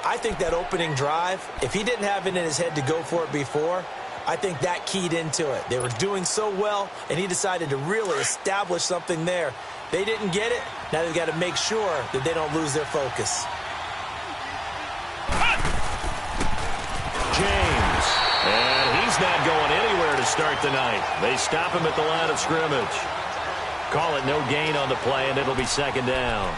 I think that opening drive, if he didn't have it in his head to go for it before, I think that keyed into it. They were doing so well, and he decided to really establish something there. They didn't get it. Now they've got to make sure that they don't lose their focus. James. And he's not going anywhere to start the night. They stop him at the line of scrimmage. Call it no gain on the play, and it'll be second down.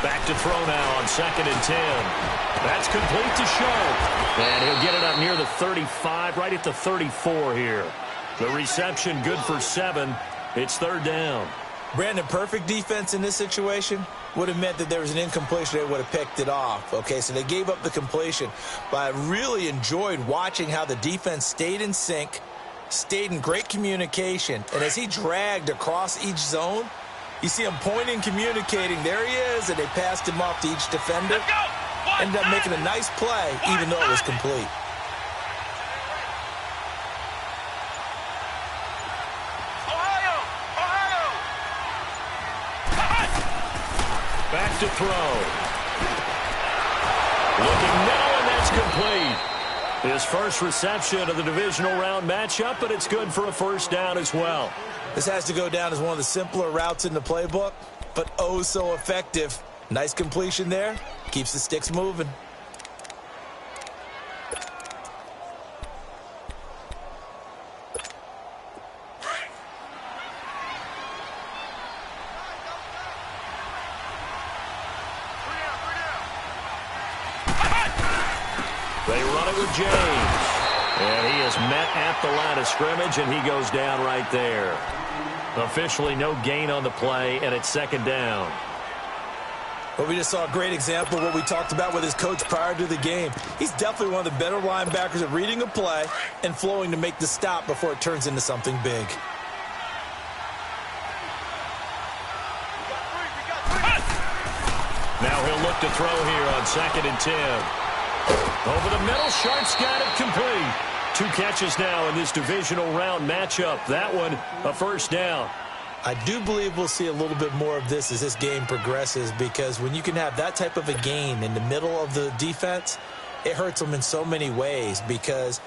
Back to throw now on 2nd and 10. That's complete to Show. And he'll get it up near the 35, right at the 34 here. The reception good for 7. It's 3rd down. Brandon, perfect defense in this situation would have meant that there was an incompletion. They would have picked it off. Okay, so they gave up the completion. But I really enjoyed watching how the defense stayed in sync, stayed in great communication. And as he dragged across each zone, you see him pointing, communicating. There he is, and they passed him off to each defender. Ended up making a nice play, even though it was complete. Back to throw. Looking middle, and that's complete. His first reception of the divisional round matchup, but it's good for a 1st down as well. This has to go down as one of the simpler routes in the playbook, but oh so effective. Nice completion there. Keeps the sticks moving. They run it with James. And he is met at the line of scrimmage, and he goes down right there. Officially no gain on the play, and it's 2nd down. But we just saw a great example of what we talked about with his coach prior to the game. He's definitely one of the better linebackers at reading a play and flowing to make the stop before it turns into something big. Now he'll look to throw here on 2nd and 10. Over the middle, Sharp's got it complete. 2 catches now in this divisional round matchup. That one, a 1st down. I do believe we'll see a little bit more of this as this game progresses, because when you can have that type of a gain in the middle of the defense, it hurts them in so many ways, because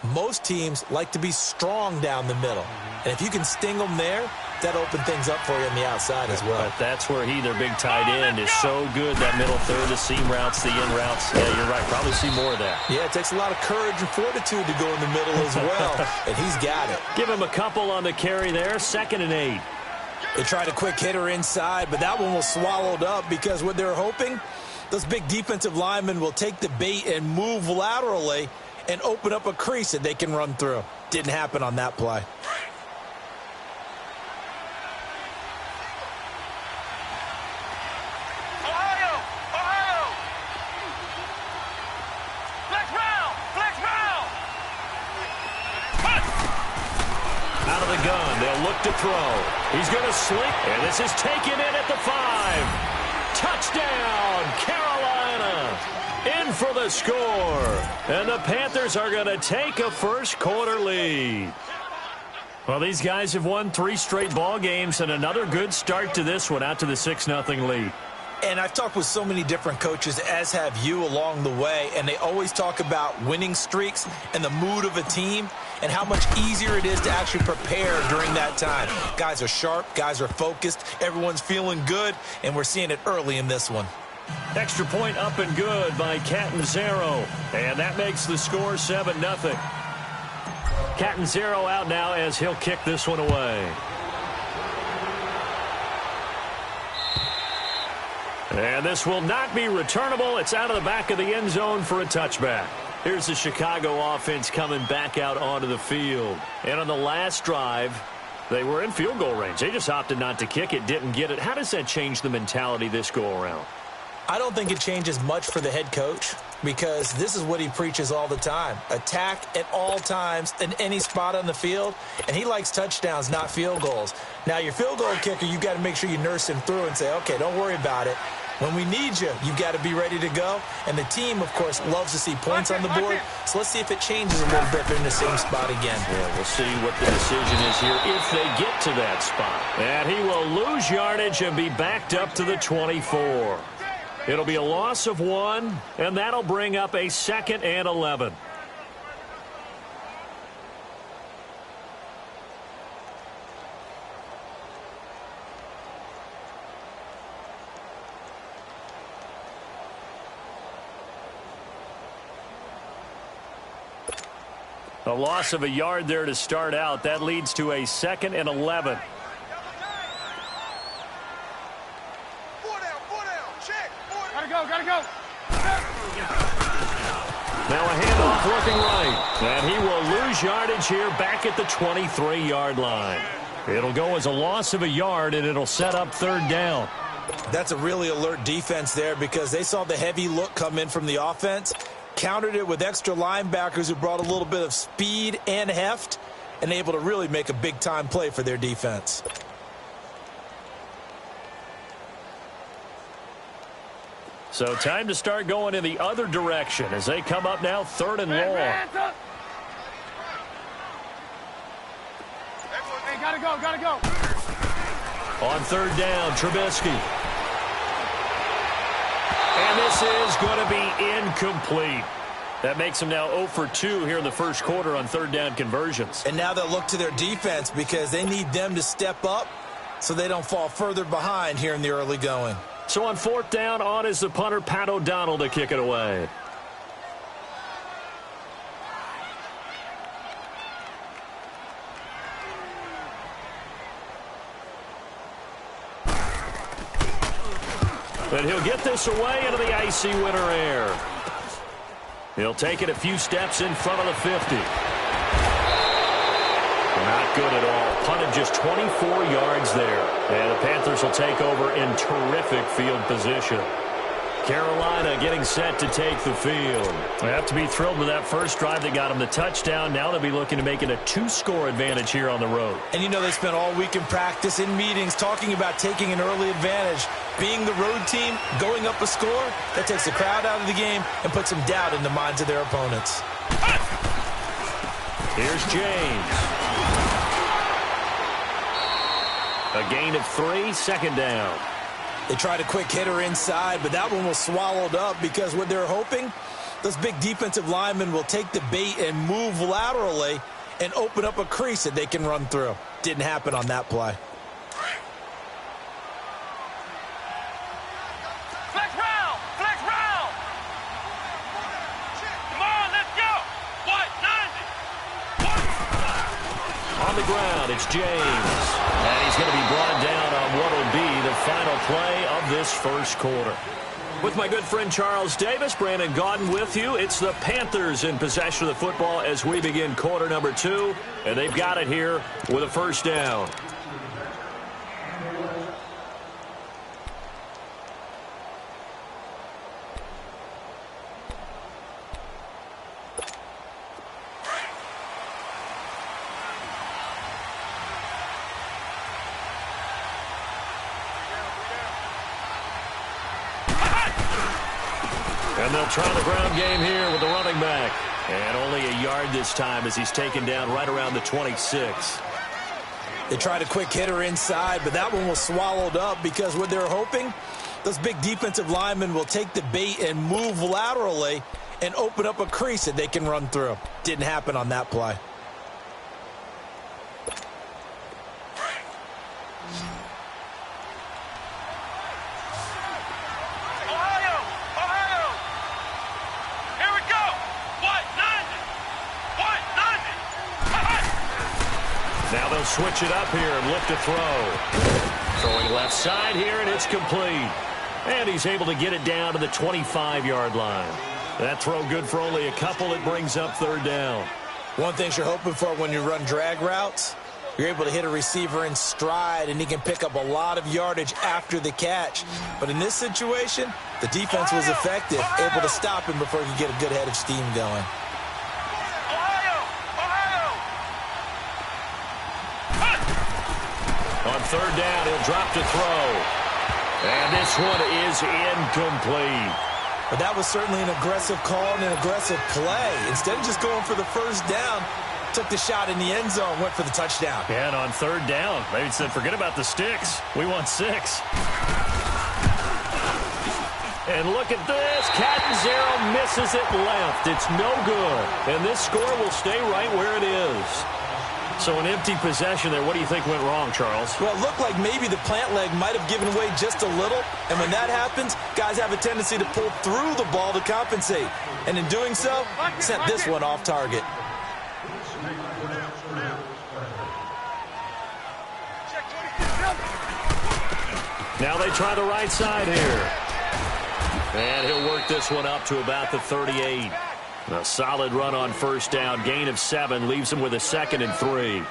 most teams like to be strong down the middle. And if you can sting them there, that opens things up for you on the outside as well. But that's where their big tight end, is so good, that middle third, the seam routes, the in routes. Yeah, you're right. Probably see more of that. Yeah, it takes a lot of courage and fortitude to go in the middle as well, and he's got it. Give him a couple on the carry there, 2nd and 8. They tried a quick hitter inside, but that one was swallowed up, because what they're hoping, those big defensive linemen will take the bait and move laterally and open up a crease that they can run through. Didn't happen on that play. Out of the gun, they'll look to throw. He's going to slink, and this is taken in at the 5. Touchdown, Carolina. In for the score. And the Panthers are going to take a 1st quarter lead. Well, these guys have won 3 straight ball games, and another good start to this one, out to the 6-0 lead. And I've talked with so many different coaches, as have you, along the way, and they always talk about winning streaks and the mood of a team and how much easier it is to actually prepare during that time. Guys are sharp, guys are focused, everyone's feeling good, and we're seeing it early in this one. Extra point up and good by Catanzaro, and that makes the score 7-0. Catanzaro out now as he'll kick this one away. And this will not be returnable. It's out of the back of the end zone for a touchback. Here's the Chicago offense coming back out onto the field. And on the last drive, they were in field goal range. They just opted not to kick it, didn't get it. How does that change the mentality this go around? I don't think it changes much for the head coach, because this is what he preaches all the time. Attack at all times in any spot on the field, and he likes touchdowns, not field goals. Now, your field goal kicker, you've got to make sure you nurse him through and say, okay, don't worry about it. When we need you, you've got to be ready to go. And the team, of course, loves to see points on the board. So let's see if it changes a little bit. They're in the same spot again. Yeah, we'll see what the decision is here if they get to that spot. And he will lose yardage and be backed up to the 24. It'll be a loss of 1, and that'll bring up a 2nd and 11. A loss of a yard there to start out. That leads to a 2nd and 11. Gotta go. Now a handoff looking right. And he will lose yardage here back at the 23-yard line. It'll go as a loss of a yard, and it'll set up 3rd down. That's a really alert defense there because they saw the heavy look come in from the offense, countered it with extra linebackers who brought a little bit of speed and heft, and able to really make a big-time play for their defense. So time to start going in the other direction as they come up now 3rd and long. Hey, gotta go. On 3rd down, Trubisky. And this is going to be incomplete. That makes him now 0 for 2 here in the first quarter on 3rd down conversions. And now they'll look to their defense because they need them to step up so they don't fall further behind here in the early going. So on 4th down, on is the punter, Pat O'Donnell, to kick it away. And he'll get this away into the icy winter air. He'll take it a few steps in front of the 50. Not good at all. Punted just 24 yards there. And the Panthers will take over in terrific field position. Carolina getting set to take the field. They have to be thrilled with that first drive that got them the touchdown. Now they'll be looking to make it a 2-score advantage here on the road. And you know they spent all week in practice, in meetings, talking about taking an early advantage. Being the road team, going up a score, that takes the crowd out of the game and puts some doubt in the minds of their opponents. Here's James. A gain of 3, 2nd down. They tried a quick hitter inside, but that one was swallowed up because what they're hoping, those big defensive linemen will take the bait and move laterally and open up a crease that they can run through. Didn't happen on that play. Flex round. Come on, let's go. 190. On the ground, it's James. And he's going to be brought down on what will be the final play of this first quarter. With my good friend Charles Davis, Brandon Gaudin with you. It's the Panthers in possession of the football as we begin quarter number 2. And they've got it here with a 1st down. And they'll try the ground game here with the running back. And only a yard this time as he's taken down right around the 26. They tried a quick hitter inside, but that one was swallowed up because what they're hoping, those big defensive linemen will take the bait and move laterally and open up a crease that they can run through. Didn't happen on that play. Now they'll switch it up here and look to throw. Throwing left side here, and it's complete. And he's able to get it down to the 25-yard line. That throw good for only a couple. It brings up 3rd down. One thing you're hoping for when you run drag routes, You're able to hit a receiver in stride, and he can pick up a lot of yardage after the catch. But in this situation, the defense was effective, able to stop him before he could get a good head of steam going. On third down, he'll drop to throw. And this one is incomplete. But that was certainly an aggressive call and an aggressive play. Instead of just going for the first down, took the shot in the end zone, went for the touchdown. Yeah, and on third down, they said, forget about the sticks. We want 6. And look at this. Catanzaro misses it left. It's no good. And this score will stay right where it is. So an empty possession there. What do you think went wrong, Charles? Well, it looked like maybe the plant leg might have given away just a little. And when that happens, guys have a tendency to pull through the ball to compensate. And in doing so, sent this one off target. Now they try the right side here. And he'll work this one up to about the 38. A solid run on first down. Gain of 7 leaves him with a 2nd and 3.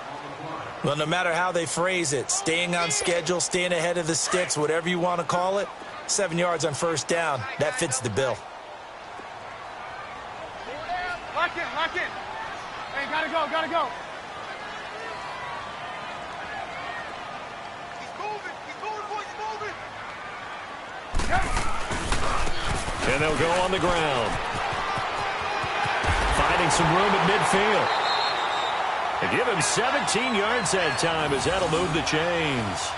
Well, no matter how they phrase it, staying on schedule, staying ahead of the sticks, whatever you want to call it, 7 yards on first down, that fits the bill. Lock in, lock in. Hey, gotta go, gotta go. He's moving, boys, he's moving. And they'll go on the ground. Finding some room at midfield. They give him 17 yards that time as that'll move the chains.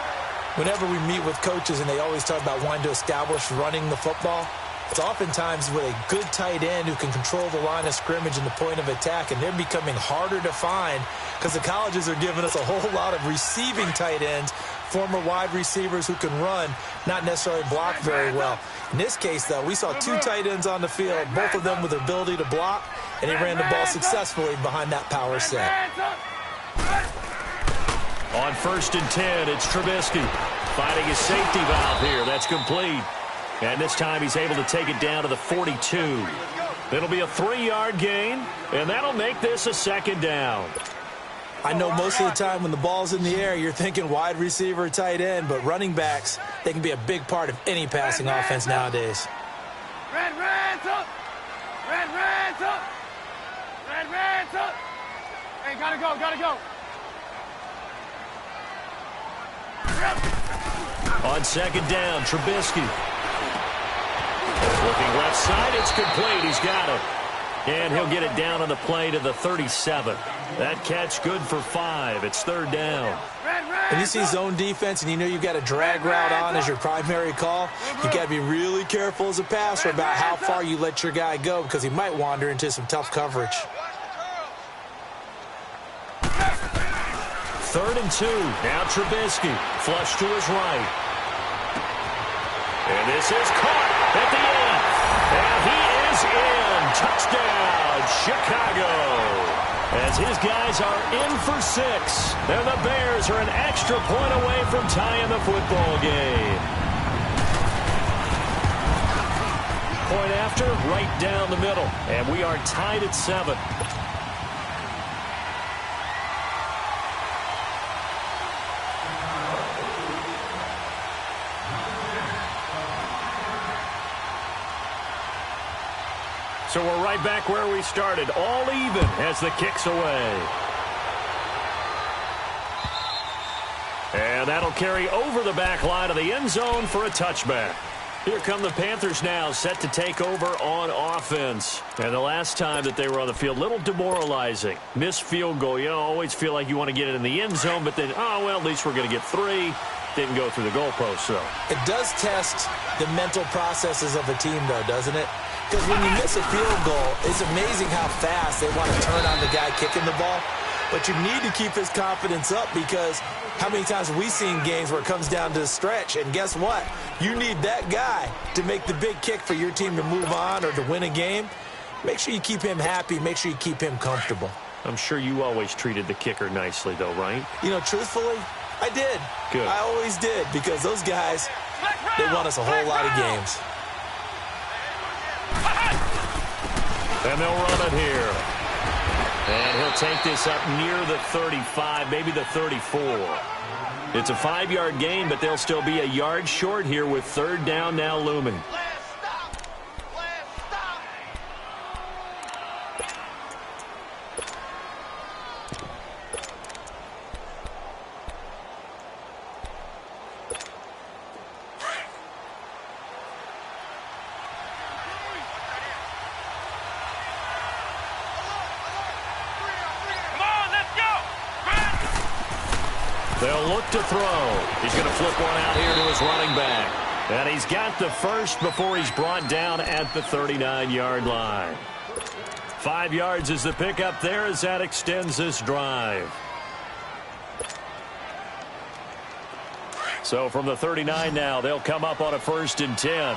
Whenever we meet with coaches and they always talk about wanting to establish running the football, it's oftentimes with a good tight end who can control the line of scrimmage and the point of attack, and they're becoming harder to find because the colleges are giving us a whole lot of receiving tight ends, former wide receivers who can run, not necessarily block very well. In this case, though, we saw 2 tight ends on the field, both of them with the ability to block, and he ran the ball successfully behind that power set. On 1st and 10, it's Trubisky finding his safety valve here. That's complete. And this time he's able to take it down to the 42. It'll be a 3-yard gain, and that'll make this a 2nd down. I know most of the time when the ball's in the air, you're thinking wide receiver, tight end, but running backs, they can be a big part of any passing offense nowadays. Red, red's up. Red, red's up. Red, red's up. Hey, gotta go, gotta go. On 2nd down, Trubisky. Looking left side, it's complete. He's got it. And he'll get it down on the play to the 37. That catch good for 5. It's 3rd down. When you see zone defense and you know you've got a drag route on as your primary call, you've got to be really careful as a passer about how far you let your guy go because he might wander into some tough coverage. 3rd and 2. Now Trubisky. Flush to his right. And this is caught at the end. And he is in. Touchdown, Chicago. As his guys are in for 6. And the Bears are an extra point away from tying the football game. Point after, right down the middle. And we are tied at 7. So we're right back where we started, all even as the kick's away. And that'll carry over the back line of the end zone for a touchback. Here come the Panthers now, set to take over on offense. And the last time that they were on the field, a little demoralizing. Missed field goal. You always feel like you want to get it in the end zone, but then, oh, well, at least we're going to get 3. Didn't go through the goalpost, though. It does test the mental processes of a team, though, doesn't it? Because when you miss a field goal, it's amazing how fast they want to turn on the guy kicking the ball. But you need to keep his confidence up because how many times have we seen games where it comes down to a stretch? And guess what? You need that guy to make the big kick for your team to move on or to win a game. Make sure you keep him happy. Make sure you keep him comfortable. I'm sure you always treated the kicker nicely, though, right? You know, truthfully, I did. Good. I always did because those guys, they won us a whole lot of games. And they'll run it here. And he'll take this up near the 35, maybe the 34. It's a 5-yard gain, but they'll still be a yard short here with third down now looming. They'll look to throw. He's going to flip one out here to his running back. And he's got the first before he's brought down at the 39-yard line. 5 yards is the pickup there as that extends this drive. So from the 39 now, they'll come up on a 1st and 10.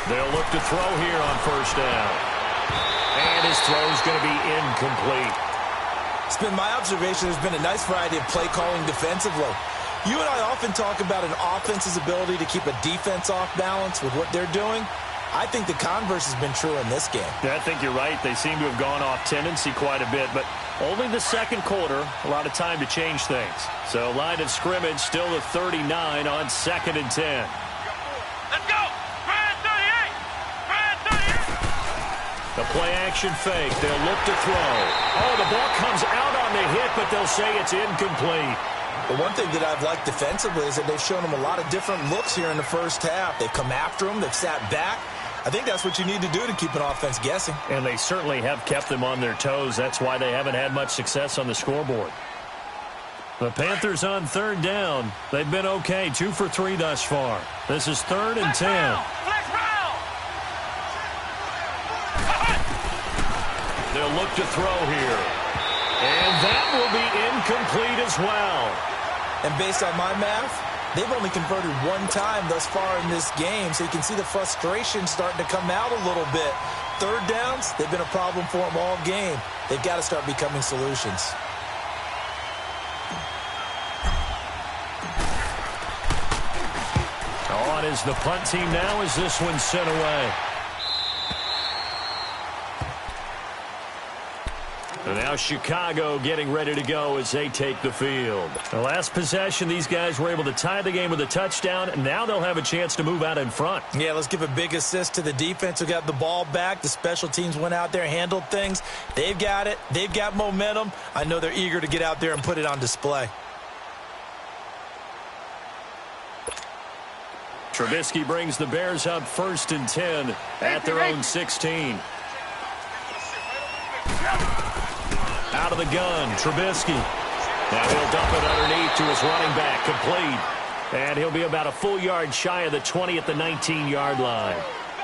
They'll look to throw here on 1st down. And his throw's going to be incomplete. It's been my observation there's been a nice variety of play calling defensively. You and I often talk about an offense's ability to keep a defense off balance with what they're doing. I think the converse has been true in this game. Yeah, I think you're right. They seem to have gone off tendency quite a bit, but only the second quarter, a lot of time to change things. So line of scrimmage still the 39 on 2nd and 10. The play-action fake. They'll look to throw. Oh, the ball comes out on the hit, but they'll say it's incomplete. The one thing that I've liked defensively is that they've shown them a lot of different looks here in the first half. They've come after them. They've sat back. I think that's what you need to do to keep an offense guessing. And they certainly have kept them on their toes. That's why they haven't had much success on the scoreboard. The Panthers on 3rd down. They've been okay. 2 for 3 thus far. This is 3rd and 10. They'll look to throw here. And that will be incomplete as well. And based on my math, they've only converted 1 time thus far in this game, so you can see the frustration starting to come out a little bit. 3rd downs, they've been a problem for them all game. They've got to start becoming solutions. On is the punt team now as this one's sent away. And now Chicago getting ready to go as they take the field. The last possession, these guys were able to tie the game with a touchdown, and now they'll have a chance to move out in front. Yeah, let's give a big assist to the defense who got the ball back. The special teams went out there, handled things. They've got it. They've got momentum. I know they're eager to get out there and put it on display. Trubisky brings the Bears up 1st and 10 at their own 16. Out of the gun, Trubisky. Now he'll dump it underneath to his running back, complete. And he'll be about a full yard shy of the 20 at the 19-yard line.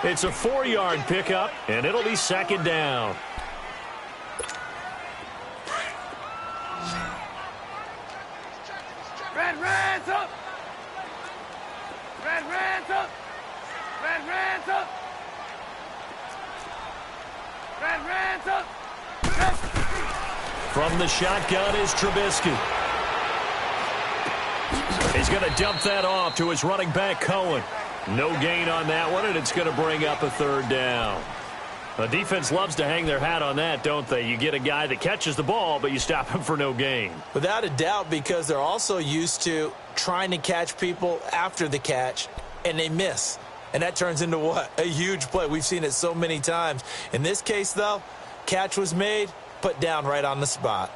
It's a 4-yard pickup, and it'll be 2nd down. Reds up! Reds up! Reds up! Reds up! From the shotgun is Trubisky. He's going to dump that off to his running back, Cohen. No gain on that one, and it's going to bring up a 3rd down. The defense loves to hang their hat on that, don't they? You get a guy that catches the ball, but you stop him for no gain. Without a doubt, because they're also used to trying to catch people after the catch, and they miss. And that turns into what? A huge play. We've seen it so many times. In this case, though, catch was made, put down right on the spot.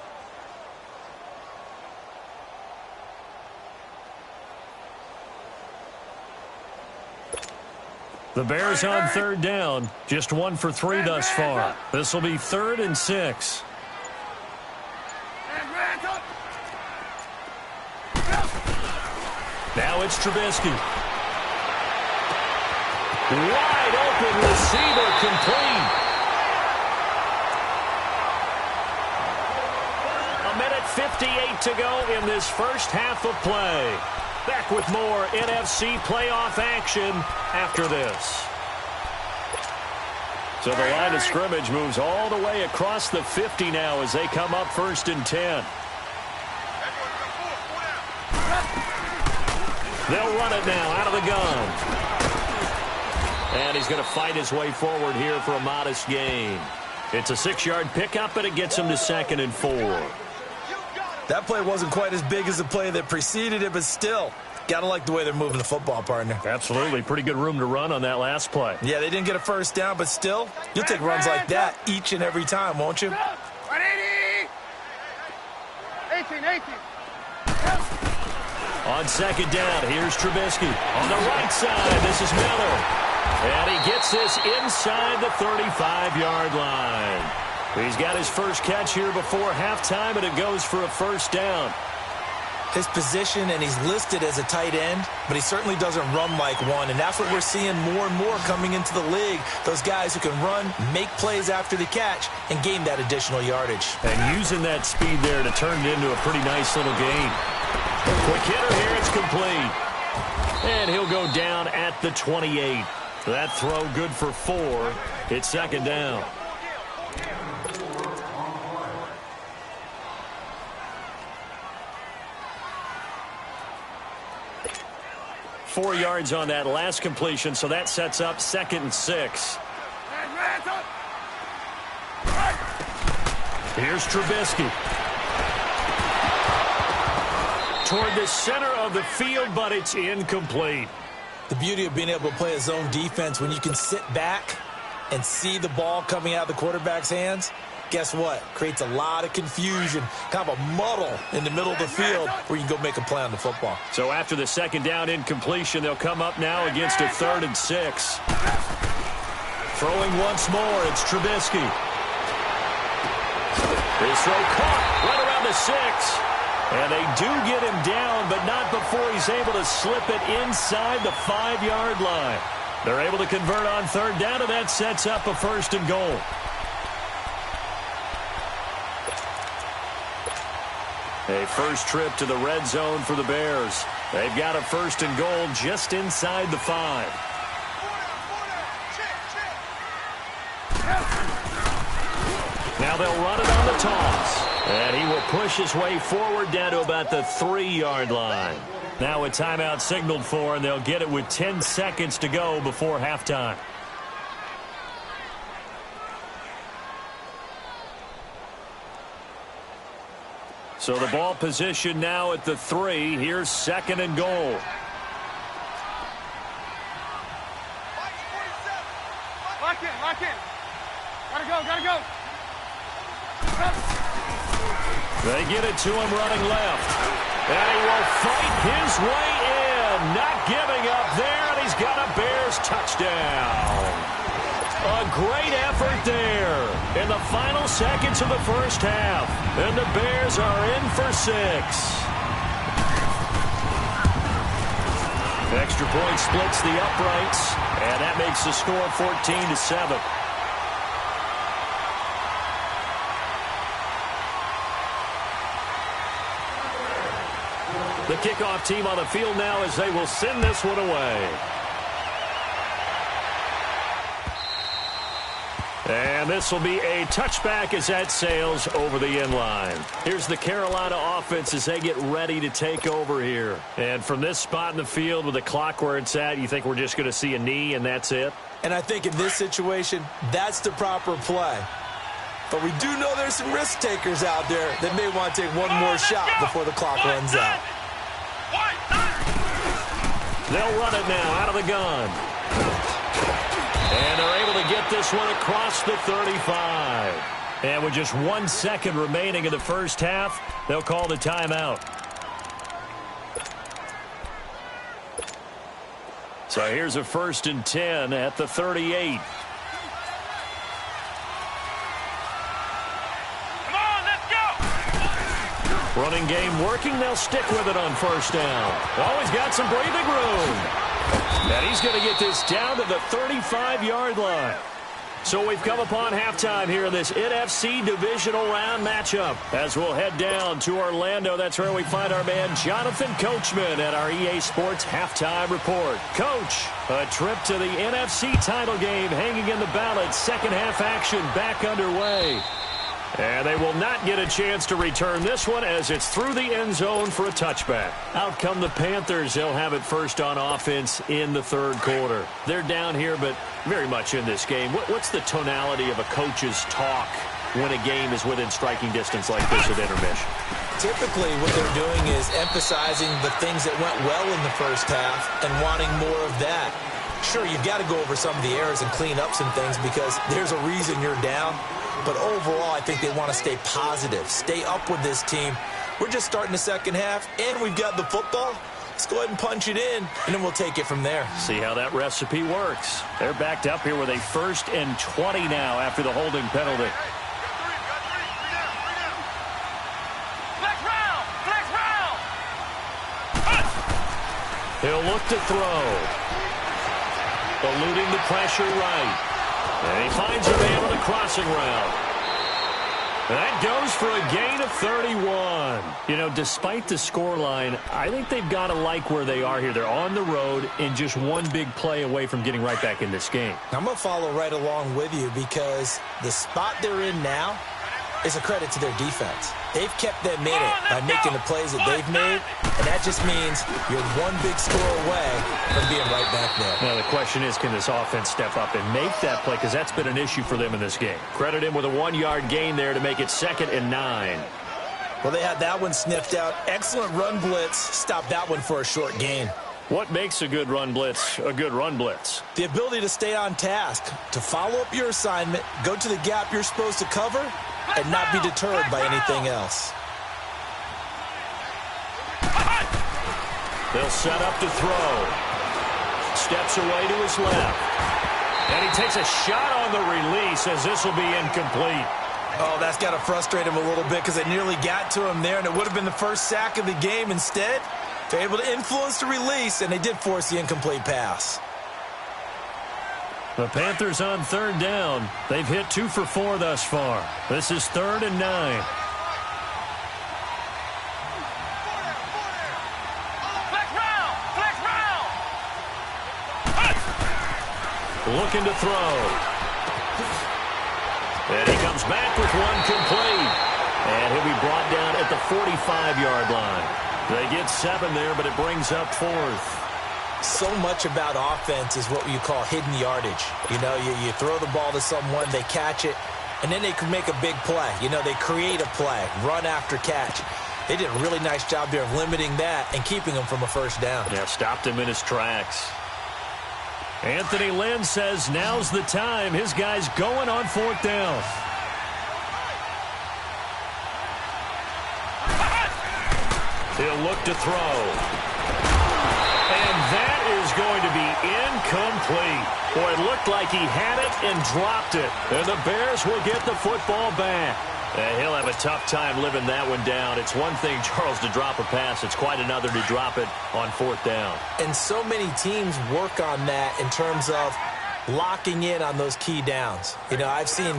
The Bears on 3rd down, just 1 for 3 thus far. This will be 3rd and 6. Now it's Trubisky. Wide open receiver, complete. 1:58 to go in this first half of play. Back with more NFC playoff action after this. So the line of scrimmage moves all the way across the 50 now as they come up 1st and 10. They'll run it now out of the gun. And he's going to fight his way forward here for a modest gain. It's a 6-yard pickup, and it gets him to 2nd and 4. That play wasn't quite as big as the play that preceded it, but still, got to like the way they're moving the football, partner. Absolutely. Pretty good room to run on that last play. Yeah, they didn't get a first down, but still, you'll take runs like that each and every time, won't you? 18. On 2nd down, here's Trubisky. On the right side, this is Miller. And he gets this inside the 35-yard line. He's got his first catch here before halftime, and it goes for a first down. His position, and he's listed as a tight end, but he certainly doesn't run like one, and that's what we're seeing more and more coming into the league. Those guys who can run, make plays after the catch, and gain that additional yardage. And using that speed there to turn it into a pretty nice little gain. Quick hitter here, it's complete. And he'll go down at the 28. That throw good for 4. It's 2nd down. Four yards on that last completion, so that sets up 2nd and 6. Here's Trubisky. Toward the center of the field, but it's incomplete. The beauty of being able to play a zone defense when you can sit back and see the ball coming out of the quarterback's hands, guess what? Creates a lot of confusion, kind of a muddle in the middle of the field where you can go make a play on the football. So after the 2nd down incompletion, they'll come up now against a 3rd and 6. Throwing once more, it's Trubisky. His throw caught right around the 6. And they do get him down, but not before he's able to slip it inside the 5-yard line. They're able to convert on 3rd down, and that sets up a 1st and goal. A first trip to the red zone for the Bears. They've got a 1st and goal just inside the 5. Now they'll run it on the toss. And he will push his way forward down to about the 3-yard line. Now a timeout signaled for, and they'll get it with 10 seconds to go before halftime. So the ball position now at the 3. Here's 2nd and goal. Lock in. Gotta go. They get it to him running left. And he will fight his way in. Not giving up there, and he's got a Bears touchdown. A great effort there in the final seconds of the first half. And the Bears are in for 6. Extra point splits the uprights, and that makes the score 14-7. The kickoff team on the field now as they will send this one away. And this will be a touchback as that sails over the end line. Here's the Carolina offense as they get ready to take over here. And from this spot in the field with the clock where it's at, you think we're just going to see a knee and that's it? And I think in this situation, that's the proper play. But we do know there's some risk takers out there that may want to take one more shot before the clock runs out. They'll run it now out of the gun. And they're able to get this one across the 35. And with just 1 second remaining in the first half, they'll call the timeout. So here's a 1st and 10 at the 38. Running game working. They'll stick with it on 1st down. Oh, he's got some breathing room. And he's going to get this down to the 35-yard line. So we've come upon halftime here in this NFC divisional round matchup. As we'll head down to Orlando, that's where we find our man Jonathan Coachman at our EA Sports Halftime Report. Coach, a trip to the NFC title game hanging in the balance. Second half action back underway. And they will not get a chance to return this one as it's through the end zone for a touchback. Out come the Panthers. They'll have it first on offense in the third quarter. They're down here, but very much in this game. What's the tonality of a coach's talk when a game is within striking distance like this at intermission? Typically, what they're doing is emphasizing the things that went well in the first half and wanting more of that. Sure, you've got to go over some of the errors and clean up some things because there's a reason you're down. But overall, I think they want to stay positive, stay up with this team. We're just starting the second half, and we've got the football. Let's go ahead and punch it in, and then we'll take it from there. See how that recipe works. They're backed up here with a 1st and 20 now after the holding penalty. He'll look to throw. Eluding the pressure right. And he finds a man on the crossing route. That goes for a gain of 31. You know, despite the scoreline, I think they've got to like where they are here. They're on the road and just one big play away from getting right back in this game. I'm going to follow right along with you because the spot they're in now is a credit to their defense. They've kept them in it by making the plays that they've made, and that just means you're one big score away from being right back there. Now, the question is, can this offense step up and make that play? Because that's been an issue for them in this game. Credit him with a 1-yard gain there to make it 2nd and 9. Well, they had that one sniffed out. Excellent run blitz. Stopped that one for a short gain. What makes a good run blitz a good run blitz? The ability to stay on task, to follow up your assignment, go to the gap you're supposed to cover, and not be deterred by anything else. They'll set up to throw. Steps away to his left. And he takes a shot on the release as this will be incomplete. Oh, that's got to frustrate him a little bit because they nearly got to him there, and it would have been the first sack of the game. Instead, they're able to influence the release, and they did force the incomplete pass. The Panthers on 3rd down. They've hit 2 for 4 thus far. This is 3rd and 9. Looking to throw. And he comes back with one complete. And he'll be brought down at the 45-yard line. They get 7 there, but it brings up 4th. So much about offense is what you call hidden yardage. You know, you throw the ball to someone, they catch it, and then they can make a big play. You know, they create a play, run after catch. They did a really nice job there of limiting that and keeping him from a first down. Yeah, stopped him in his tracks. Anthony Lynn says now's the time. His guy's going on 4th down. He'll look to throw. And that is going to be incomplete. Boy, it looked like he had it and dropped it. And the Bears will get the football back. And he'll have a tough time living that one down. It's one thing, Charles, to drop a pass. It's quite another to drop it on 4th down. And so many teams work on that in terms of locking in on those key downs. You know, I've seen,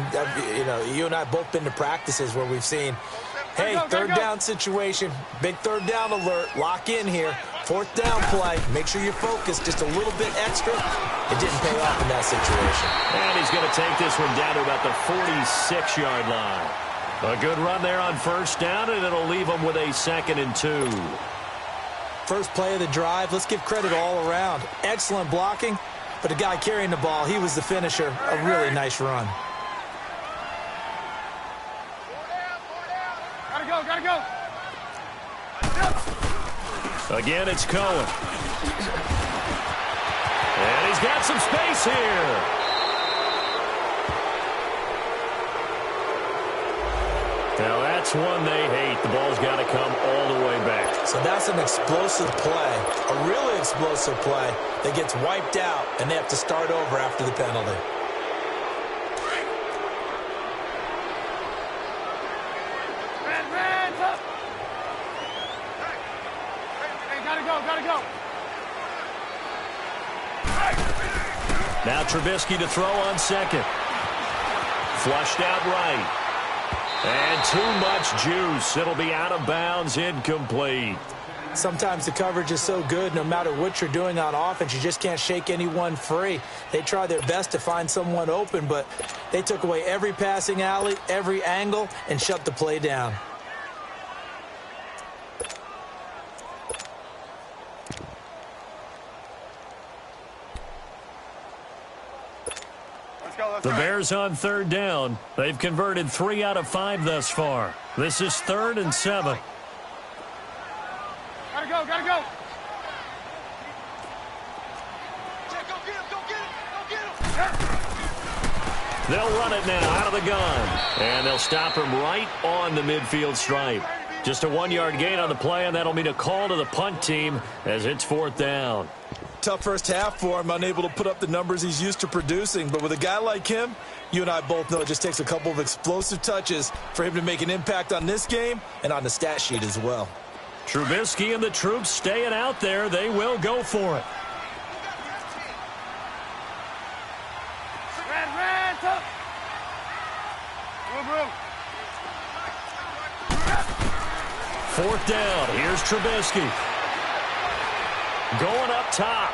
you know, you and I have both been to practices where we've seen, hey, 3rd down situation, big 3rd down alert, lock in here. 4th down play, make sure you focus just a little bit extra. It didn't pay off in that situation. And he's going to take this one down to about the 46-yard line. A good run there on 1st down, and it'll leave him with a 2nd and 2. First play of the drive, let's give credit all around. Excellent blocking, but the guy carrying the ball, he was the finisher. A really nice run. Gotta go. Again, it's Cohen. And he's got some space here. Now, that's one they hate. The ball's got to come all the way back. So that's an explosive play, a really explosive play that gets wiped out, and they have to start over after the penalty. Hands up. Hey, gotta go. Now Trubisky to throw on 2nd. Flushed out right. And too much juice. It'll be out of bounds, incomplete. Sometimes the coverage is so good, no matter what you're doing on offense, you just can't shake anyone free. They try their best to find someone open, but they took away every passing alley, every angle, and shut the play down. The Bears on third down. They've converted 3 out of 5 thus far. This is 3rd and 7. Gotta go, gotta go. They'll run it now out of the gun. And they'll stop him right on the midfield stripe. Just a 1-yard gain on the play, and that'll mean a call to the punt team as it's 4th down. Tough first half for him, unable to put up the numbers he's used to producing. But with a guy like him, you and I both know it just takes a couple of explosive touches for him to make an impact on this game and on the stat sheet as well. Trubisky and the troops staying out there. They will go for it. Red, up. Move. 4th down. Here's Trubisky. Going up top.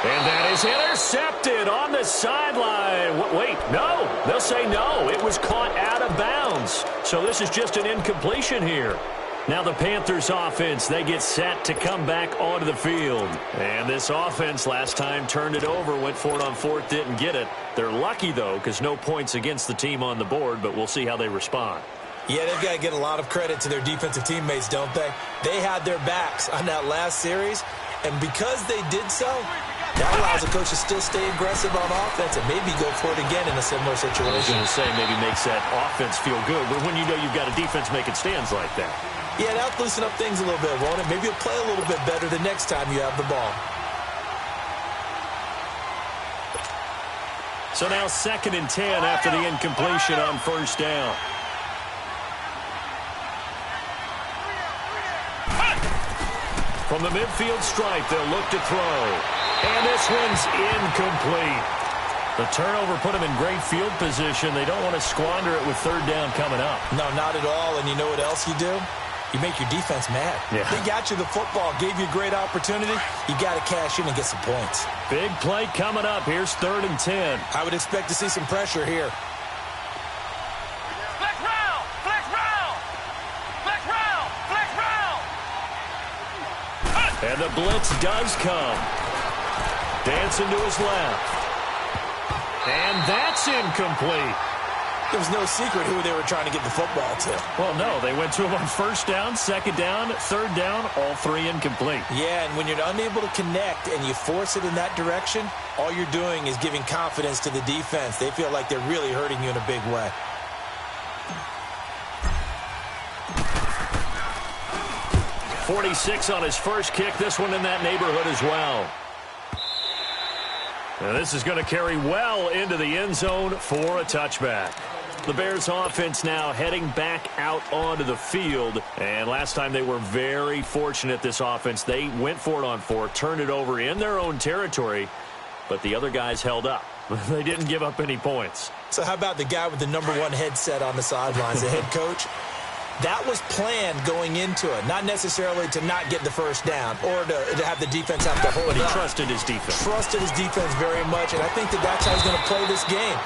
And that is intercepted on the sideline. Wait, no. They'll say no. It was caught out of bounds. So this is just an incompletion here. Now the Panthers offense, they get set to come back onto the field. And this offense last time turned it over, went for it on 4th, didn't get it. They're lucky, though, because no points against the team on the board, but we'll see how they respond. Yeah, they've got to get a lot of credit to their defensive teammates, don't they? They had their backs on that last series, and because they did so, that allows the coach to still stay aggressive on offense and maybe go for it again in a similar situation. I was going to say maybe makes that offense feel good, but when you know you've got a defense making stands like that. Yeah, that'll loosen up things a little bit, won't it? Maybe you'll play a little bit better the next time you have the ball. So now 2nd and 10 after the incompletion on 1st down. From the midfield stripe, they'll look to throw. And this one's incomplete. The turnover put them in great field position. They don't want to squander it with 3rd down coming up. No, not at all. And you know what else you do? You make your defense mad. Yeah. They got you the football, gave you a great opportunity. You got to cash in and get some points. Big play coming up. Here's 3rd and 10. I would expect to see some pressure here. Flex round. And the blitz does come. Dancing to his left. And that's incomplete. There was no secret who they were trying to get the football to. Well, no, they went to him on 1st down, 2nd down, 3rd down, all 3 incomplete. Yeah, and when you're unable to connect and you force it in that direction, all you're doing is giving confidence to the defense. They feel like they're really hurting you in a big way. .46 on his first kick. This one in that neighborhood as well. Now this is going to carry well into the end zone for a touchback. The Bears offense now heading back out onto the field. And last time they were very fortunate, this offense. They went for it on 4, turned it over in their own territory, but the other guys held up. They didn't give up any points. So how about the guy with the #1 headset on the sidelines, the head coach? That was planned going into it, not necessarily to not get the first down or to have the defense have to hold But he up. trusted his defense. Trusted his defense very much, and I think that's how he's going to play this game.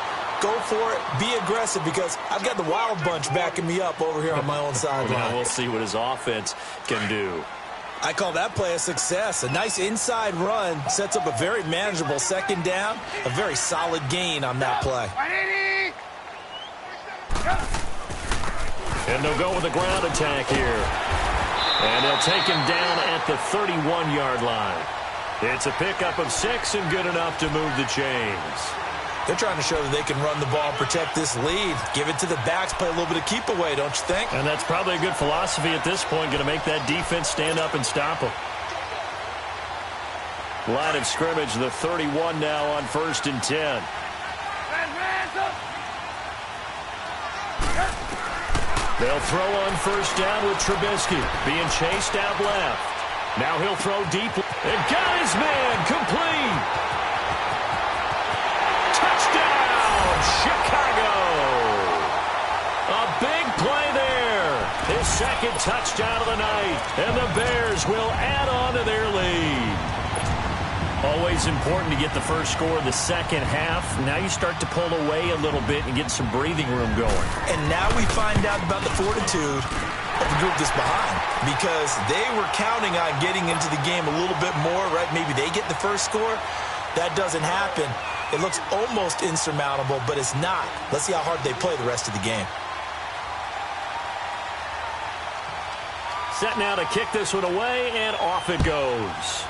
Go for it, be aggressive, because I've got the wild bunch backing me up over here on my own sideline. Well, we'll see what his offense can do. I call that play a success. A nice inside run sets up a very manageable 2nd down, a very solid gain on that play. And they'll go with a ground attack here. And they'll take him down at the 31-yard line. It's a pickup of 6 and good enough to move the chains. They're trying to show that they can run the ball and protect this lead. Give it to the backs, play a little bit of keep away, don't you think? And that's probably a good philosophy at this point, going to make that defense stand up and stop them. Line of scrimmage, the 31 now on 1st and 10. They'll throw on 1st down with Trubisky being chased out left. Now he'll throw deep. And got his man complete. Touchdown, Chicago. A big play there. His 2nd touchdown of the night, and the Bears will add on to their lead. Always important to get the first score of the second half. Now you start to pull away a little bit and get some breathing room going. And now we find out about the fortitude of the group that's behind, because they were counting on getting into the game a little bit more, right? Maybe they get the first score. That doesn't happen. It looks almost insurmountable, but it's not. Let's see how hard they play the rest of the game. Set now to kick this one away, and off it goes.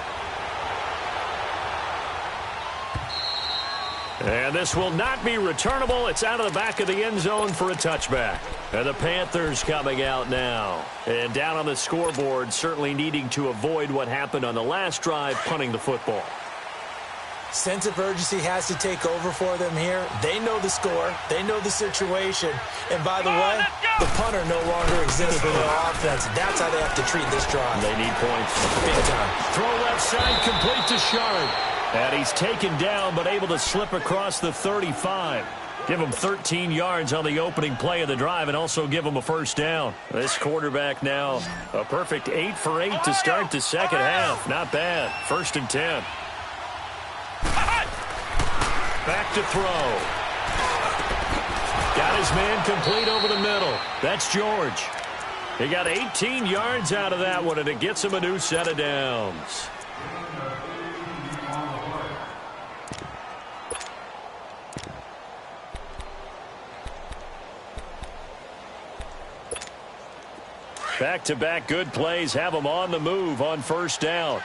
And this will not be returnable. It's out of the back of the end zone for a touchback. And the Panthers coming out now. And down on the scoreboard, certainly needing to avoid what happened on the last drive, punting the football. Sense of urgency has to take over for them here. They know the score. They know the situation. And by the way, the punter no longer exists for their offense. That's how they have to treat this drive. They need points. Big time. Throw left side, complete to Sharp. And he's taken down, but able to slip across the 35. Give him 13 yards on the opening play of the drive and also give him a first down. This quarterback now a perfect 8 for 8 to start the second half. Not bad. 1st and 10. Back to throw. Got his man complete over the middle. That's George. He got 18 yards out of that one, and it gets him a new set of downs. Back-to-back good plays have him on the move on first down.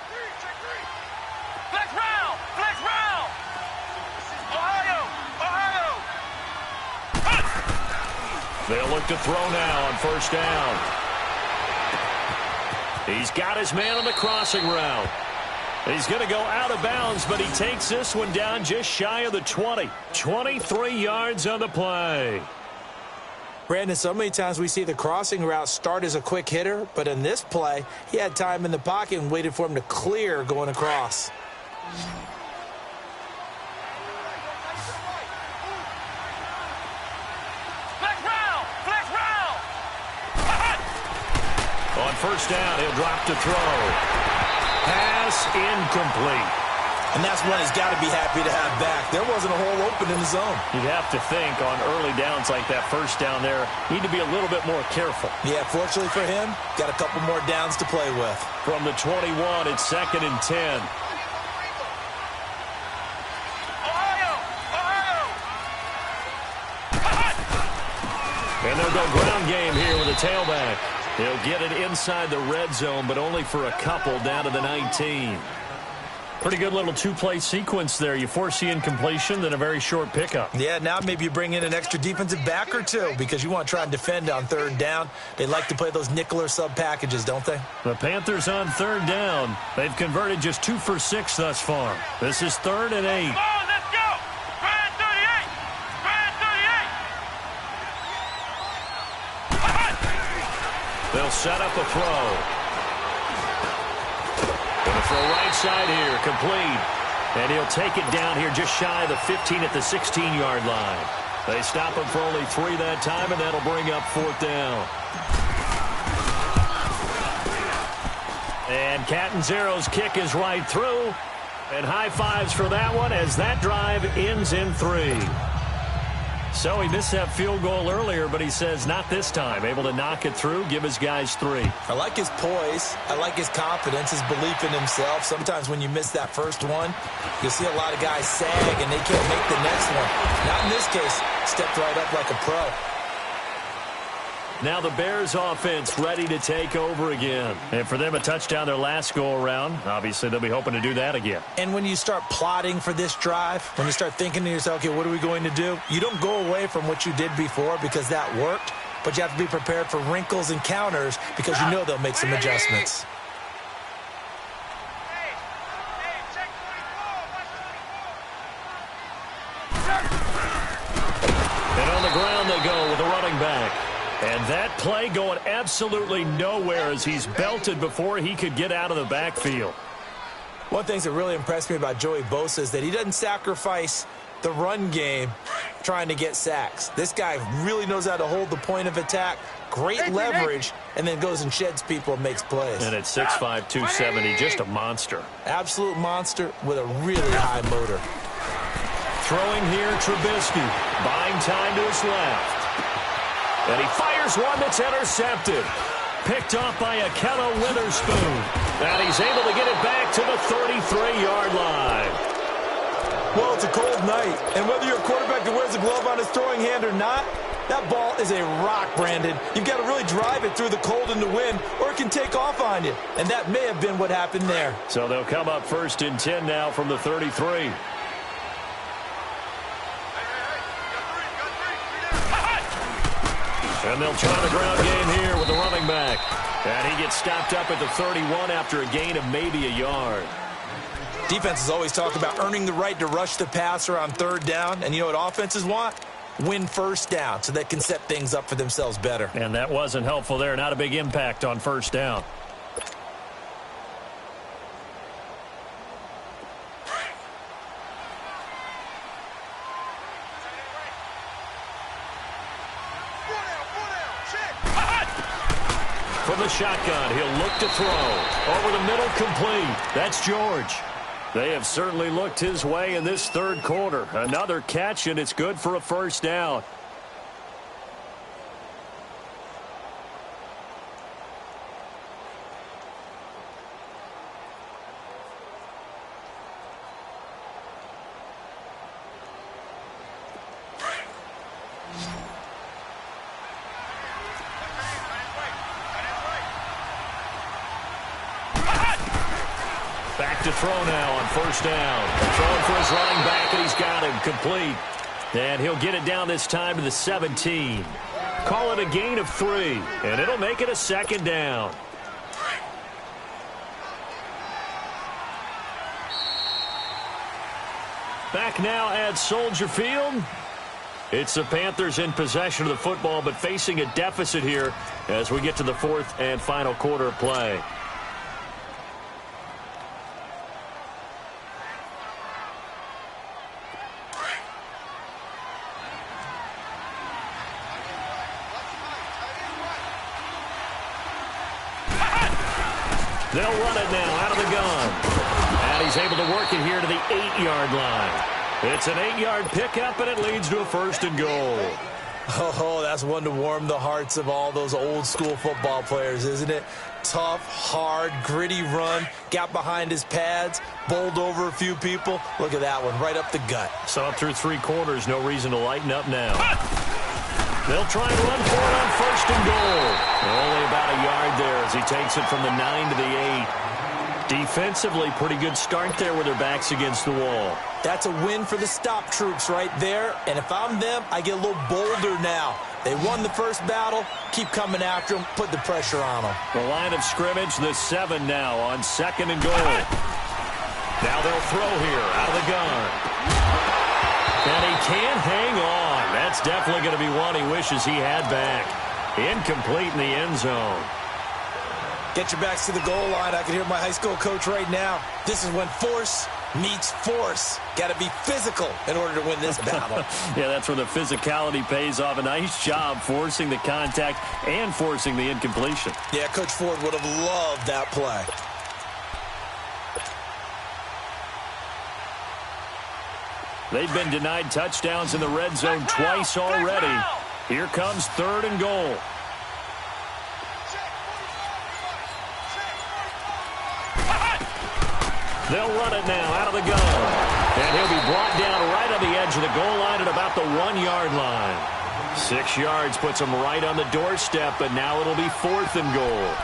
Flex round! Flex round! Ohio! Ohio! They'll look to throw now on first down. He's got his man on the crossing route. He's going to go out of bounds, but he takes this one down just shy of the 20. 23 yards on the play. Brandon, so many times we see the crossing route start as a quick hitter, but in this play, he had time in the pocket and waited for him to clear going across. Flex round! Flex round! On first down, he'll drop to throw. Pass incomplete. And that's one he's got to be happy to have back. There wasn't a hole open in the zone. You'd have to think on early downs like that first down there, need to be a little bit more careful. Yeah, fortunately for him, got a couple more downs to play with. From the 21, it's 2nd and 10. Ohio! Ohio! And they'll go ground game here with a tailback. He'll get it inside the red zone, but only for a couple down to the 19. Pretty good little two-play sequence there. You force the incompletion, then a very short pickup. Yeah, now maybe you bring in an extra defensive back or two because you want to try and defend on 3rd down. They like to play those nickel or sub packages, don't they? The Panthers on 3rd down. They've converted just 2 for 6 thus far. This is 3rd and 8. Come on, let's go! Grand 38! Grand 38! They'll set up a throw. Going to throw right side here, complete. And he'll take it down here just shy of the 15 at the 16-yard line. They stop him for only 3 that time, and that'll bring up 4th down. And Catanzaro's kick is right through. And high fives for that one as that drive ends in 3. So he missed that field goal earlier, but he says not this time. Able to knock it through, give his guys 3. I like his poise. I like his confidence, his belief in himself. Sometimes when you miss that first one, you'll see a lot of guys sag and they can't make the next one. Not in this case. Stepped right up like a pro. Now the Bears offense ready to take over again. And for them, a touchdown their last go-around. Obviously, they'll be hoping to do that again. And when you start plotting for this drive, when you start thinking to yourself, okay, what are we going to do? You don't go away from what you did before because that worked, but you have to be prepared for wrinkles and counters because you know they'll make some adjustments. And on the ground they go with a running back. And that play going absolutely nowhere as he's belted before he could get out of the backfield. One thing that really impressed me about Joey Bosa is that he doesn't sacrifice the run game trying to get sacks. This guy really knows how to hold the point of attack, great leverage, and then goes and sheds people and makes plays. And at 6'5", 270, just a monster. Absolute monster with a really high motor. Throwing here, Trubisky, buying time to his left. And he fires one that's intercepted. Picked off by Akello Witherspoon. And he's able to get it back to the 33-yard line. Well, it's a cold night, and whether you're a quarterback that wears a glove on his throwing hand or not, that ball is a rock, Brandon. You've got to really drive it through the cold and the wind, or it can take off on you. And that may have been what happened there. So they'll come up 1st and 10 now from the 33. And they'll try the ground game here with the running back. And he gets stopped up at the 31 after a gain of maybe a yard. Defenses always talk about earning the right to rush the passer on 3rd down. And you know what offenses want? Win 1st down so they can set things up for themselves better. And that wasn't helpful there. Not a big impact on 1st down. From the shotgun, he'll look to throw. Over the middle, complete. That's George. They have certainly looked his way in this 3rd quarter. Another catch, and it's good for a 1st down. Back to throw now on 1st down. Throwing for his running back, and he's got him complete. And he'll get it down this time to the 17. Call it a gain of 3, and it'll make it a 2nd down. Back now at Soldier Field. It's the Panthers in possession of the football, but facing a deficit here as we get to the 4th and final quarter of play. They'll run it now out of the gun. And he's able to work it here to the 8-yard line. It's an 8-yard pickup, and it leads to a 1st and goal. Oh, that's one to warm the hearts of all those old-school football players, isn't it? Tough, hard, gritty run. Got behind his pads, bowled over a few people. Look at that one, right up the gut. Saw through 3 quarters, no reason to lighten up now. They'll try and run for it on 1st and goal. Only about a yard there as he takes it from the 9 to the 8. Defensively, pretty good start there with their backs against the wall. That's a win for the stop troops right there. And if I'm them, I get a little bolder now. They won the first battle. Keep coming after them. Put the pressure on them. The line of scrimmage, the 7 now on 2nd and goal. Now they'll throw here out of the gun. And he can't hang on. That's definitely going to be one he wishes he had back. Incomplete in the end zone. Get your backs to the goal line. I can hear my high school coach right now. This is when force meets force. Got to be physical in order to win this battle. Yeah, that's where the physicality pays off. A nice job forcing the contact and forcing the incompletion. Yeah, Coach Ford would have loved that play. They've been denied touchdowns in the red zone twice already. Here comes 3rd and goal. They'll run it now out of the gun. And he'll be brought down right on the edge of the goal line at about the 1-yard line. 6 yards puts him right on the doorstep, but now it'll be 4th and goal.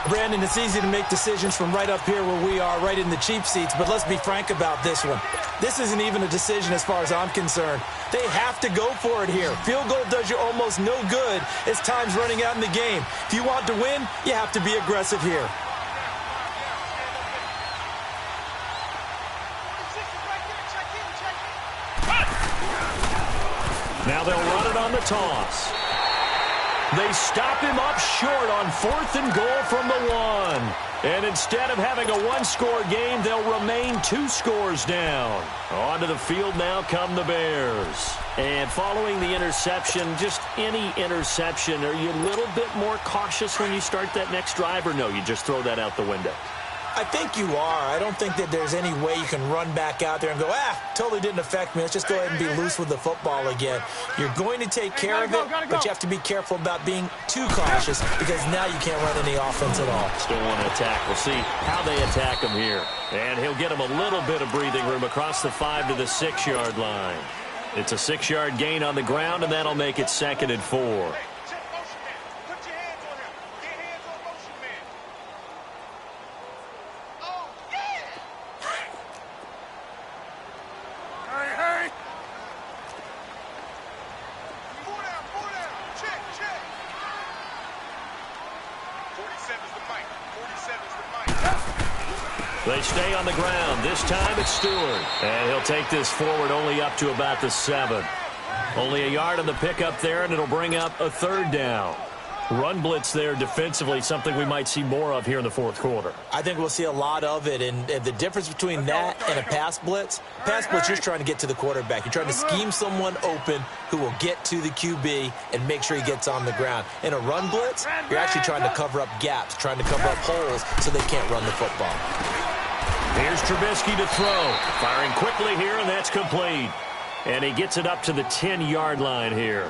Brandon, it's easy to make decisions from right up here where we are, right in the cheap seats, but let's be frank about this one. This isn't even a decision as far as I'm concerned. They have to go for it here. Field goal does you almost no good as time's running out in the game. If you want to win, you have to be aggressive here. Now they'll run it on the toss. They stop him up short on 4th and goal from the 1. And instead of having a one-score game, they'll remain 2 scores down. Onto the field now come the Bears. And following the interception, just any interception, are you a little bit more cautious when you start that next drive, or no, you just throw that out the window? I think you are. I don't think that there's any way you can run back out there and go, totally didn't affect me. Let's just go ahead and be loose with the football again. You're going to take care of it, but you have to be careful about being too cautious because now you can't run any offense at all. Still want to attack. We'll see how they attack him here. And he'll get him a little bit of breathing room across the 5 to the 6-yard line. It's a 6-yard gain on the ground, and that'll make it 2nd and 4. They stay on the ground. This time it's Stewart. And he'll take this forward only up to about the 7. Only a yard on the pickup there, and it'll bring up a 3rd down. Run blitz there defensively, something we might see more of here in the 4th quarter. I think we'll see a lot of it, and the difference between that and a pass blitz, you're just trying to get to the quarterback. You're trying to scheme someone open who will get to the QB and make sure he gets on the ground. In a run blitz, you're actually trying to cover up gaps, trying to cover up holes so they can't run the football. Here's Trubisky to throw. Firing quickly here, and that's complete. And he gets it up to the 10-yard line here.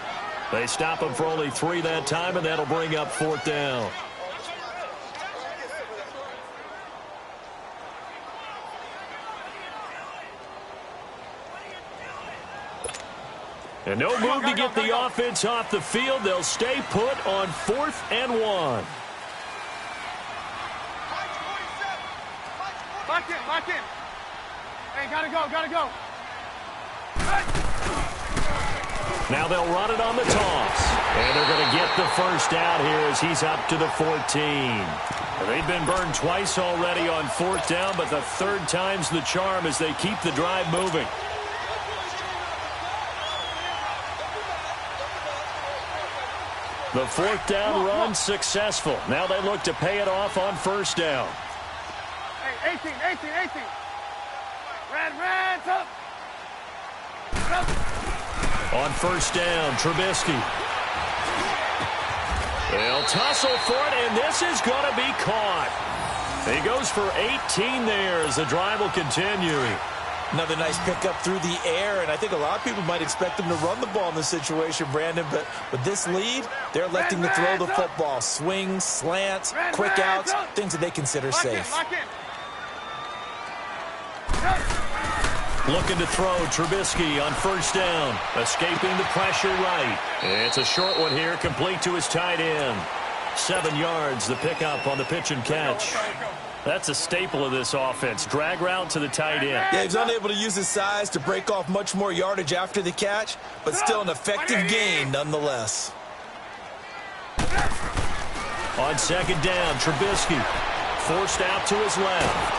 They stop him for only 3 that time, and that'll bring up 4th down. And no move to get the offense off the field. They'll stay put on 4th and 1. Lock in. Hey, gotta go. Now they'll run it on the toss. And they're going to get the first down here as he's up to the 14. They've been burned twice already on 4th down, but the 3rd time's the charm as they keep the drive moving. The 4th down run successful. Now they look to pay it off on 1st down. Hey, 18. Red, up. On 1st down, Trubisky. They'll tussle for it, and this is going to be caught. He goes for 18 there as the drive will continue. Another nice pickup through the air, and I think a lot of people might expect them to run the ball in this situation, Brandon, but with this lead, they're electing to throw the football. Swings, slants, quick outs, things that they consider safe. Looking to throw, Trubisky on 1st down. Escaping the pressure right. It's a short one here, complete to his tight end. 7 yards, the pickup on the pitch and catch. That's a staple of this offense. Drag route to the tight end. Yeah, he's unable to use his size to break off much more yardage after the catch, but still an effective gain nonetheless. On 2nd down, Trubisky forced out to his left.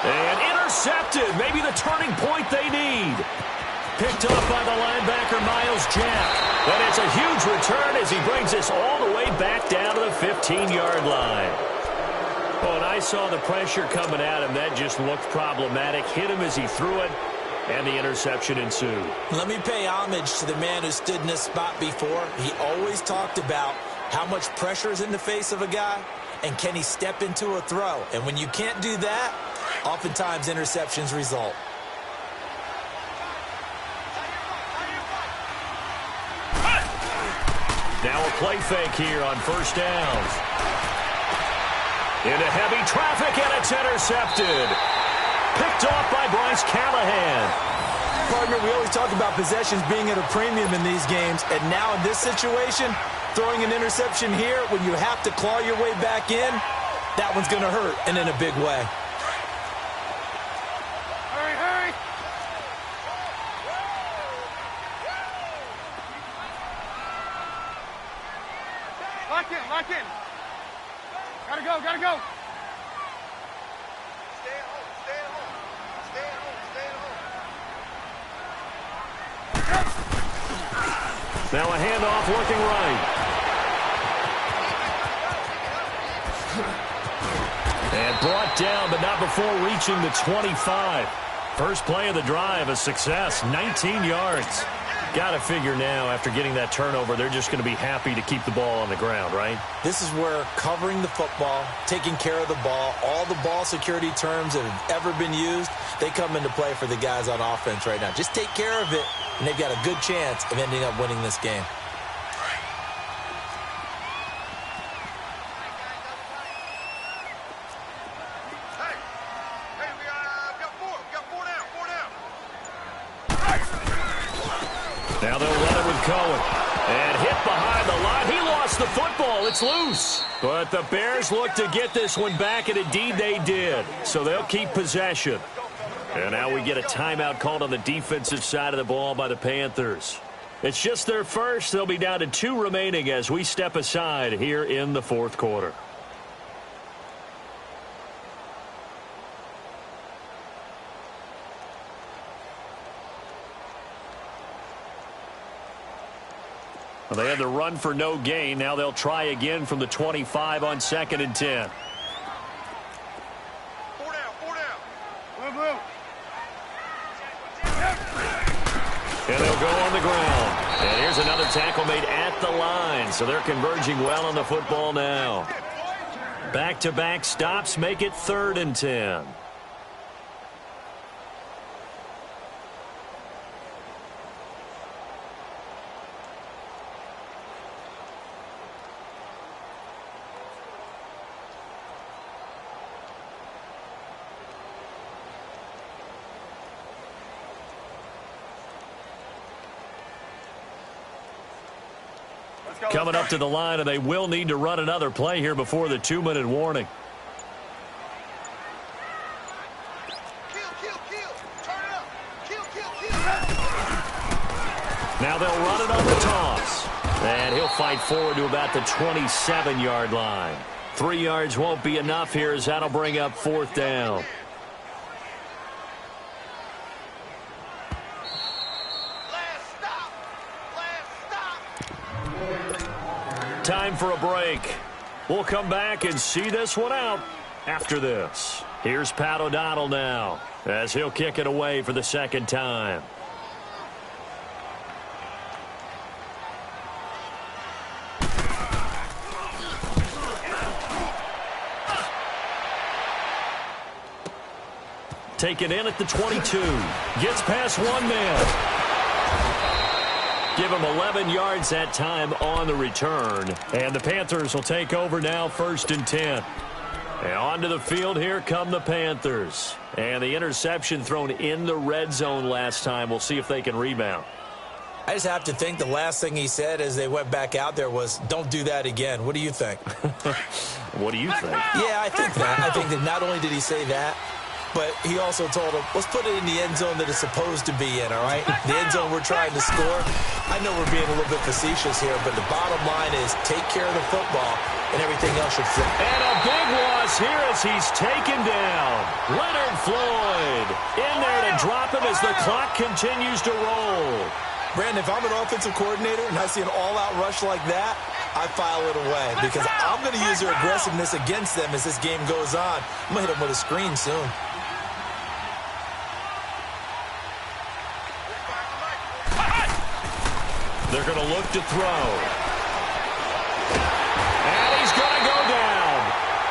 And intercepted. Maybe the turning point they need. Picked up by the linebacker, Miles Jack. But it's a huge return as he brings this all the way back down to the 15-yard line. Oh, and I saw the pressure coming at him. That just looked problematic. Hit him as he threw it, and the interception ensued. Let me pay homage to the man who stood in this spot before. He always talked about how much pressure is in the face of a guy, and can he step into a throw? And when you can't do that, oftentimes interceptions result. Now a play fake here on 1st down. Into heavy traffic, and it's intercepted. Picked off by Bryce Callahan. Partner, we always talk about possessions being at a premium in these games, and now in this situation, throwing an interception here when you have to claw your way back in, that one's going to hurt, and in a big way. Hurry. Lock in. Gotta go. Stay at home. Now a handoff looking right. brought down, but not before reaching the 25. First play of the drive, a success, 19 yards. Got to figure now, after getting that turnover, they're just going to be happy to keep the ball on the ground, right? This is where covering the football, taking care of the ball, all the ball security terms that have ever been used, they come into play for the guys on offense right now. Just take care of it, and they've got a good chance of ending up winning this game. Now they'll run it with Cohen. And hit behind the line. He lost the football. It's loose. But the Bears look to get this one back, and indeed they did. So they'll keep possession. And now we get a timeout called on the defensive side of the ball by the Panthers. It's just their first. They'll be down to 2 remaining as we step aside here in the fourth quarter. Well, they had the run for no gain. Now they'll try again from the 25 on 2nd and 10. 4 down, 4 down. Blue, blue. And they'll go on the ground. And here's another tackle made at the line. So they're converging well on the football now. Back-to-back stops make it 3rd and 10. Coming up to the line, and they will need to run another play here before the 2-minute warning. Now they'll run it on the toss. And he'll fight forward to about the 27-yard line. 3 yards won't be enough here as that'll bring up 4th down. Time for a break. We'll come back and see this one out after this. Here's Pat O'Donnell now as he'll kick it away for the 2nd time. Taken in at the 22. Gets past one man. Give him 11 yards that time on the return. And the Panthers will take over now, 1st and 10. And onto the field, here come the Panthers. And the interception thrown in the red zone last time. We'll see if they can rebound. I just have to think the last thing he said as they went back out there was, don't do that again. What do you think? What do you think? Yeah, I think that. I think that not only did he say that, but he also told him, let's put it in the end zone that it's supposed to be in, all right? The end zone we're trying to score. I know we're being a little bit facetious here, but the bottom line is take care of the football, and everything else should fit. And a big loss here as he's taken down. Leonard Floyd in there to drop him as the clock continues to roll. Brandon, if I'm an offensive coordinator and I see an all-out rush like that, I file it away because I'm going to use their aggressiveness against them as this game goes on. I'm going to hit them with a screen soon. They're going to look to throw. And he's going to go down.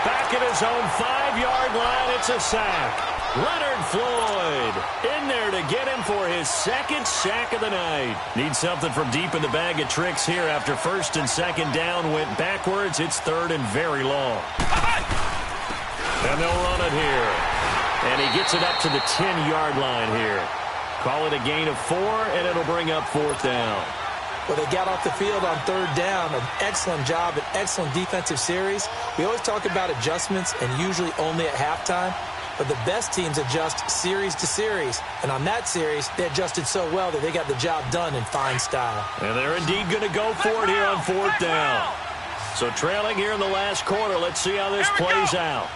Back at his own 5-yard line, it's a sack. Leonard Floyd in there to get him for his 2nd sack of the night. Needs something from deep in the bag of tricks here after 1st and 2nd down went backwards. It's 3rd and very long. And they'll run it here. And he gets it up to the 10-yard line here. Call it a gain of 4, and it'll bring up 4th down. Well, they got off the field on 3rd down. An excellent job, an excellent defensive series. We always talk about adjustments and usually only at halftime. But the best teams adjust series to series. And on that series, they adjusted so well that they got the job done in fine style. And they're indeed going to go for it here on 4th down. So trailing here in the last quarter. Let's see how this plays out.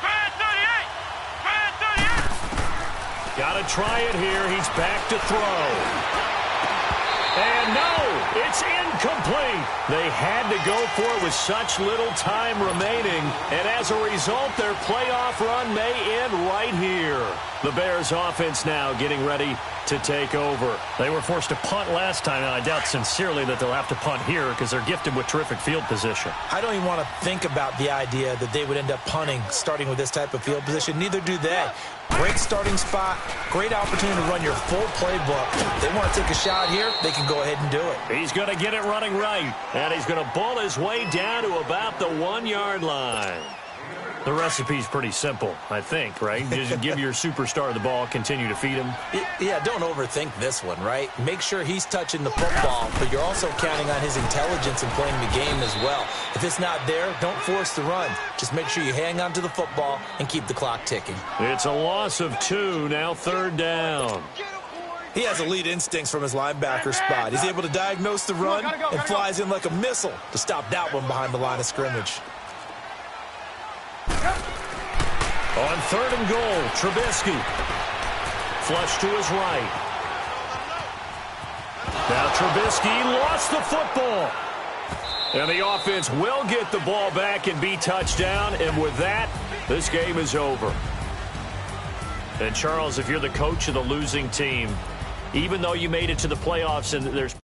Got to try it here. He's back to throw. And no, It's incomplete. They had to go for it with such little time remaining, and as a result, their playoff run may end right here. The Bears offense now getting ready to take over. They were forced to punt last time, and I doubt sincerely that they'll have to punt here because they're gifted with terrific field position. I don't even want to think about the idea that they would end up punting starting with this type of field position. Neither do they. Great starting spot, great opportunity to run your full playbook. If they want to take a shot here, they can go ahead and do it. He's going to get it running right, and he's going to bull his way down to about the 1-yard line. The recipe's pretty simple, I think, right? Just give your superstar the ball, continue to feed him. Yeah, don't overthink this one, right? Make sure he's touching the football, but you're also counting on his intelligence in playing the game as well. If it's not there, don't force the run. Just make sure you hang on to the football and keep the clock ticking. It's a loss of 2, now 3rd down. He has elite instincts from his linebacker spot. He's able to diagnose the run and flies in like a missile to stop that one behind the line of scrimmage. On 3rd and goal, Trubisky. Flush to his right. Now Trubisky lost the football. And the offense will get the ball back and be touchdown. And with that, this game is over. And Charles, if you're the coach of the losing team, even though you made it to the playoffs and there's